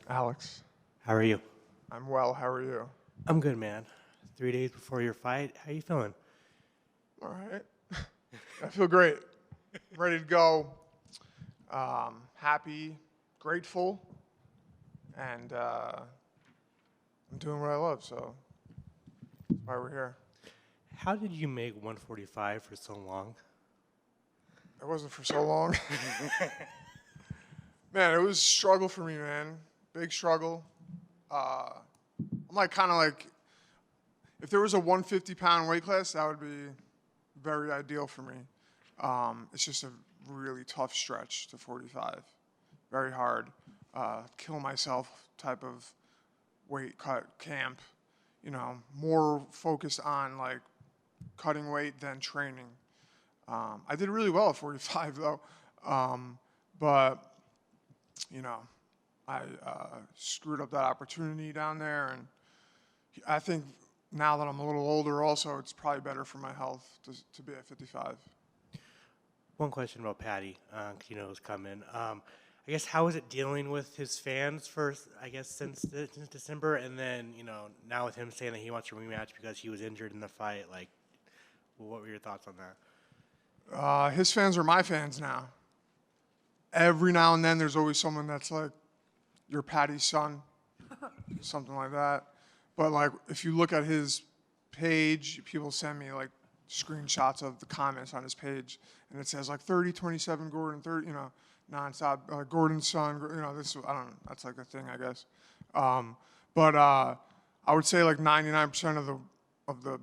Alex, How are you? I'm well. How are you? I'm good, man. 3 days before your fight, how you feeling? All right. I feel great. Ready to go. Happy, grateful, and I'm doing what I love, so that's why we're here. How did you make 145 for so long? It wasn't for so long. Man, it was a struggle for me, man. Big struggle. I'm like kind of like, if there was a 150-pound weight class, that would be very ideal for me. It's just a really tough stretch to 45. Very hard. Kill myself type of weight cut camp. More focused on like cutting weight than training. I did really well at 45 though, but you know, I screwed up that opportunity down there, and I think now that I'm a little older, also it's probably better for my health to be at 55. One question about Patty, 'cause you know it's coming. I guess how is it dealing with his fans first? I guess since December, and then now with him saying that he wants a rematch because he was injured in the fight. Like, what were your thoughts on that? His fans are my fans now. Every now and then, there's always someone that's like, "You're Patty's son," something like that. But like, if you look at his page, people send me like screenshots of the comments on his page, and it says like 30-27 Gordon, 30, nonstop Gordon's son. This I don't know. That's like a thing, I guess. But I would say like 99% of the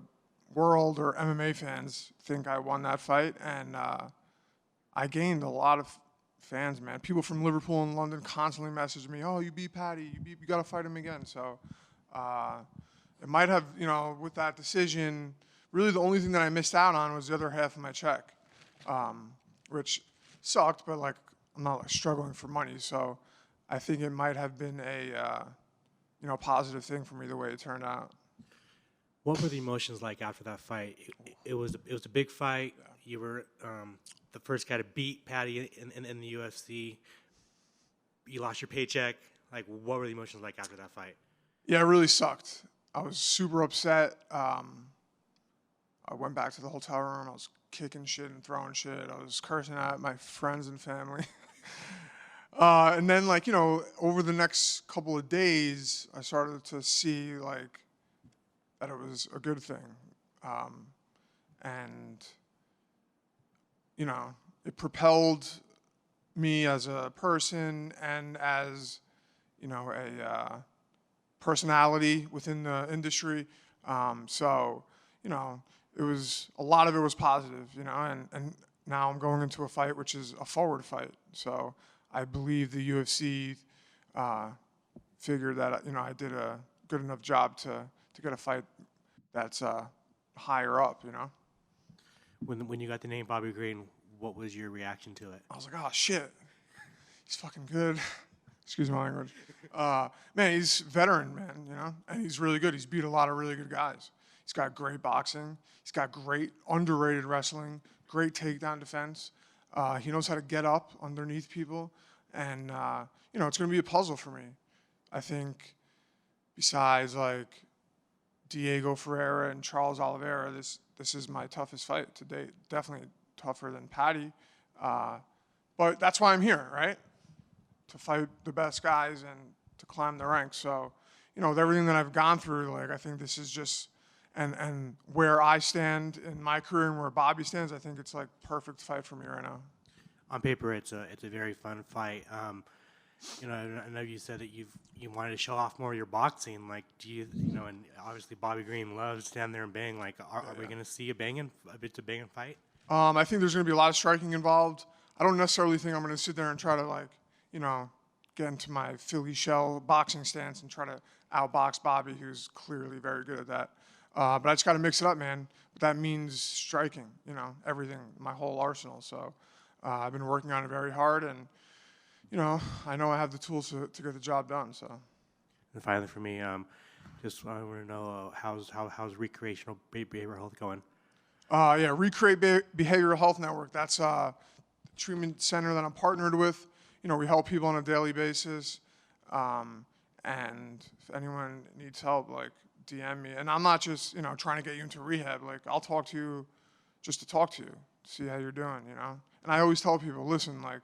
world or MMA fans think I won that fight, and I gained a lot of fans, man. People from Liverpool and London constantly message me, "Oh, you beat Patty. You got to fight him again." So it might have, with that decision, really the only thing that I missed out on was the other half of my check, which sucked, but like I'm not like struggling for money. So I think it might have been a positive thing for me the way it turned out. What were the emotions like after that fight? It was a big fight. Yeah. You were the first guy to beat Patty in the UFC. You lost your paycheck. Like, what were the emotions like after that fight? Yeah, it really sucked. I was super upset. I went back to the hotel room. I was kicking shit and throwing shit. I was cursing at my friends and family. And then, over the next couple of days, I started to see, that it was a good thing. And, it propelled me as a person and as, a personality within the industry. So, it was a lot of it was positive, and now I'm going into a fight which is a forward fight. So I believe the UFC figured that I did a good enough job to get a fight that's higher up. When you got the name Bobby Green, what was your reaction to it? I was like, oh shit, he's fucking good. Excuse my language. Man, he's veteran, man, and he's really good. He's beat a lot of really good guys. He's got great boxing. He's got great underrated wrestling, great takedown defense. He knows how to get up underneath people, and it's going to be a puzzle for me. I think besides like Diego Ferreira and Charles Oliveira, this is my toughest fight to date. Definitely tougher than Patty, but that's why I'm here, right? To fight the best guys and to climb the ranks. So, with everything that I've gone through, I think this is just, and where I stand in my career and where Bobby stands, I think it's like perfect fight for me right now. On paper, it's a very fun fight. I know you said that you wanted to show off more of your boxing. Like, do you and obviously Bobby Green loves to stand there and bang. Like, are we going to see a banging fight? I think there's going to be a lot of striking involved. I don't necessarily think I'm going to sit there and try to get into my Philly shell boxing stance and try to outbox Bobby, who's clearly very good at that. But I just got to mix it up, man. That means striking, everything, my whole arsenal. So I've been working on it very hard, and, I know I have the tools to get the job done. So. And finally, for me, just I want to know how's recreational behavioral health going? Yeah, Recreate Behavioral Health Network. That's a treatment center that I'm partnered with. We help people on a daily basis. And if anyone needs help, like DM me. And I'm not just, trying to get you into rehab. Like I'll talk to you just to talk to you, see how you're doing, And I always tell people, listen, like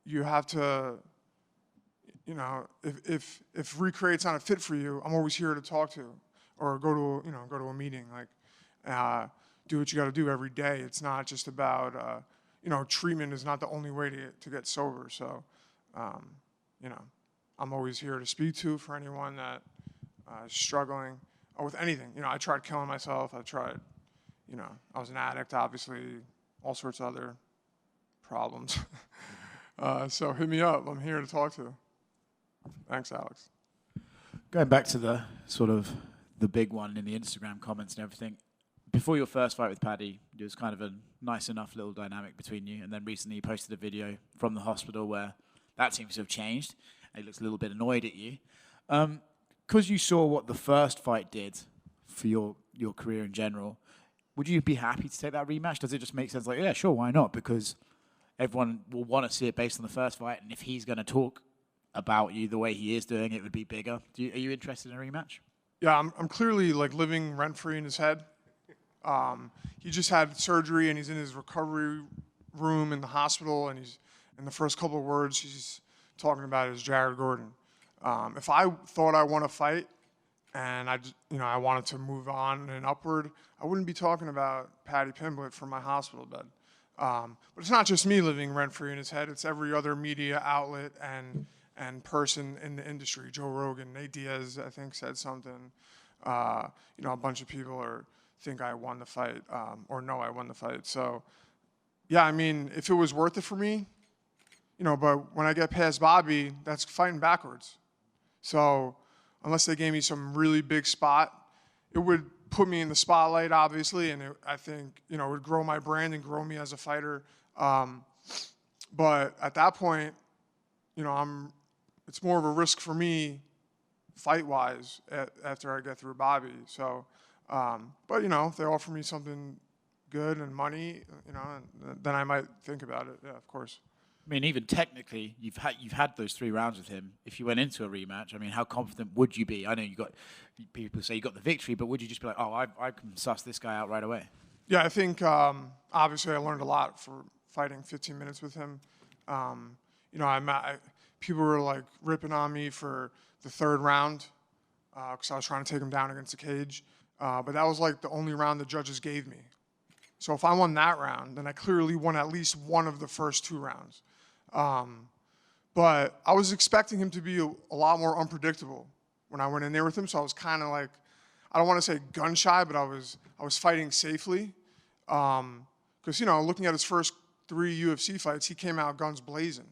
you have to, if Recreate's not a fit for you, I'm always here to talk to, or go to a meeting. Like, do what you got to do every day. It's not just about, treatment is not the only way to get sober. So, I'm always here to speak to for anyone that is struggling with anything. I tried killing myself. I tried, I was an addict, obviously, all sorts of other problems. So hit me up. I'm here to talk to. Thanks, Alex. Going back to the sort of the big one in the Instagram comments and everything, before your first fight with Paddy, there was kind of a nice enough little dynamic between you, and then recently you posted a video from the hospital where that seems to have changed, and he looks a little bit annoyed at you. Because you saw what the first fight did for your career in general, would you be happy to take that rematch? Does it just make sense? Like, yeah, sure, why not? Because everyone will want to see it based on the first fight, and if he's going to talk about you the way he is doing, it would be bigger. Are you interested in a rematch? Yeah, I'm clearly like living rent-free in his head. He just had surgery, and he's in his recovery room in the hospital, and he's in the first couple of words he's talking about is Jared Gordon. If I thought I want to fight and I wanted to move on and upward, I wouldn't be talking about Paddy Pimblett from my hospital bed. But it's not just me living rent-free in his head. It's every other media outlet and person in the industry. Joe Rogan, Nate Diaz, I think, said something. A bunch of people think I won the fight or know I won the fight. So, yeah, I mean, if it was worth it for me, but when I get past Bobby, that's fighting backwards. So unless they gave me some really big spot, it would put me in the spotlight, obviously, and I think, it would grow my brand and grow me as a fighter. But at that point, it's more of a risk for me fight-wise after I get through Bobby. So, but, if they offer me something good and money, then I might think about it. Yeah, of course. I mean, even technically, you've had those 3 rounds with him. If you went into a rematch, I mean, how confident would you be? I know people say you got the victory, but would you just be like, oh, I can suss this guy out right away? Yeah, I think obviously I learned a lot for fighting 15 minutes with him. People were like ripping on me for the 3rd round because I was trying to take him down against the cage. But that was like the only round the judges gave me. So if I won that round, then I clearly won at least one of the first 2 rounds. But I was expecting him to be a lot more unpredictable when I went in there with him. So I was kind of like, I don't want to say gun shy, but I was fighting safely. Because, looking at his first 3 UFC fights, he came out guns blazing.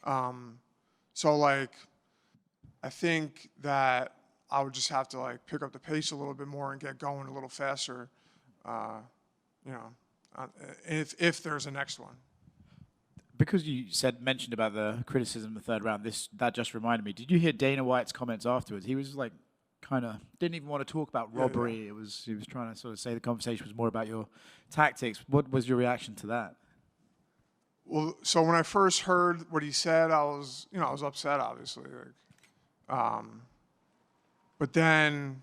So like, I think that I would just have to like pick up the pace a little bit more and get going a little faster, if there's a next one. Because you mentioned about the criticism in the 3rd round, that just reminded me. Did you hear Dana White's comments afterwards? He was like, kind of didn't even want to talk about robbery. Yeah. He was trying to sort of say the conversation was more about your tactics. What was your reaction to that? Well, so when I first heard what he said, I was upset, obviously. But then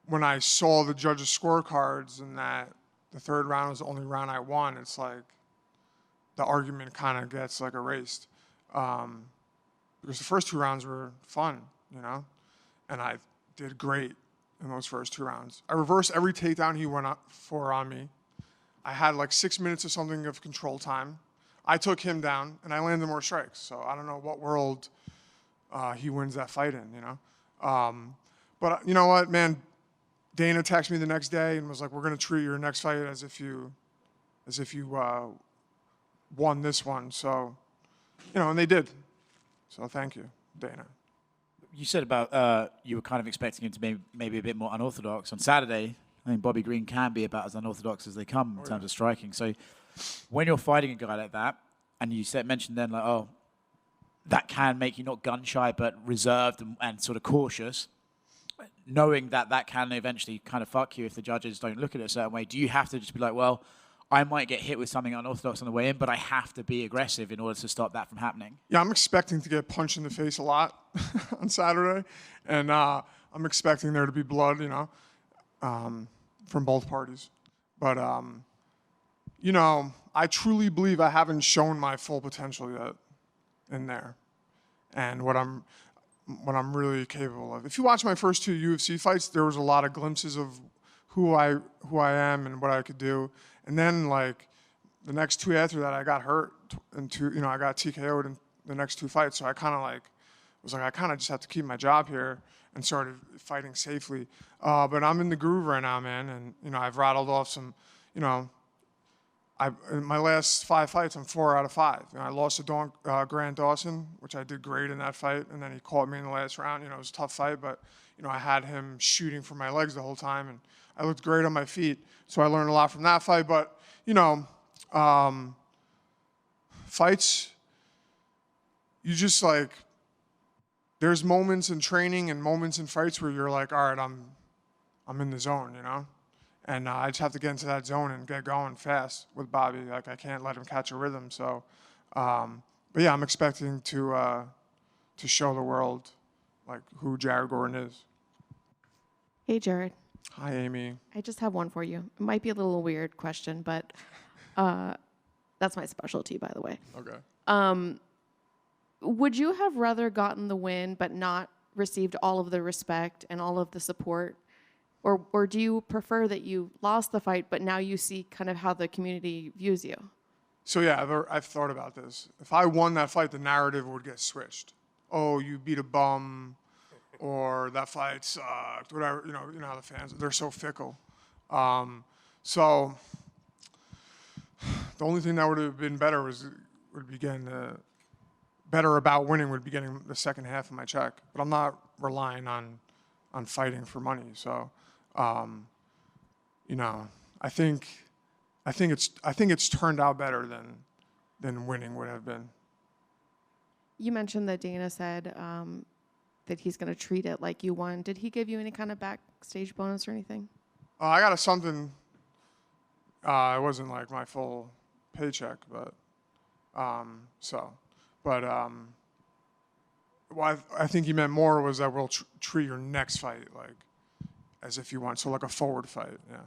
when I saw the judges' scorecards and that the 3rd round was the only round I won, it's like the argument kind of gets like erased. Because the first 2 rounds were fun, and I did great in those first 2 rounds. I reversed every takedown he went for on me. I had like 6 minutes or something of control time. I took him down, and I landed more strikes. So I don't know what world he wins that fight in, But you know what, man? Dana texted me the next day and was like, "We're going to treat your next fight as if you won this one." So, and they did. So thank you, Dana. You said about you were kind of expecting him to be maybe a bit more unorthodox. On Saturday, I think Bobby Green can be about as unorthodox as they come in terms of striking. So when you're fighting a guy like that, and you mentioned then like, oh, that can make you not gun shy but reserved and sort of cautious, knowing that can eventually kind of fuck you if the judges don't look at it a certain way, do you have to just be like, well, I might get hit with something unorthodox on the way in, but I have to be aggressive in order to stop that from happening. Yeah, I'm expecting to get punched in the face a lot on Saturday, and I'm expecting there to be blood, from both parties. But I truly believe I haven't shown my full potential yet in there, and what I'm really capable of. If you watch my first 2 UFC fights, there was a lot of glimpses of who I am and what I could do. And then like the next 2 after that, I got hurt and I got TKO'd in the next 2 fights. So I kind of was like, I kind of just have to keep my job here and started fighting safely. But I'm in the groove right now, man. And, I've rattled off some, in my last 5 fights, I'm 4 out of 5. I lost to Grant Dawson, which I did great in that fight. And then he caught me in the last round. It was a tough fight, but, I had him shooting for my legs the whole time. And I looked great on my feet. So I learned a lot from that fight. But, fights, you just there's moments in training and moments in fights where you're like, all right, I'm in the zone, And I just have to get into that zone and get going fast with Bobby. I can't let him catch a rhythm. So, but yeah, I'm expecting to show the world who Jared Gordon is. Hey, Jared. Hi, Amy. I just have one for you. It might be a little weird question, but that's my specialty, by the way. Okay. Would you have rather gotten the win but not received all of the respect and all of the support? Or do you prefer that you lost the fight, but now you see kind of how the community views you? So yeah, I've thought about this. If I won that fight, the narrative would get switched. Oh, you beat a bum, or that fight sucked, whatever. You know how the fans, they're so fickle. So the only thing that would have been better would be getting better about winning would be getting the second half of my check. But I'm not relying on fighting for money. So, I think it's turned out better than winning would have been. You mentioned that Dana said that he's going to treat it like you won. Did he give you any kind of backstage bonus or anything? I got something. It wasn't like my full paycheck, but what I think he meant more was that we'll treat your next fight as if you won, so like a forward fight, yeah.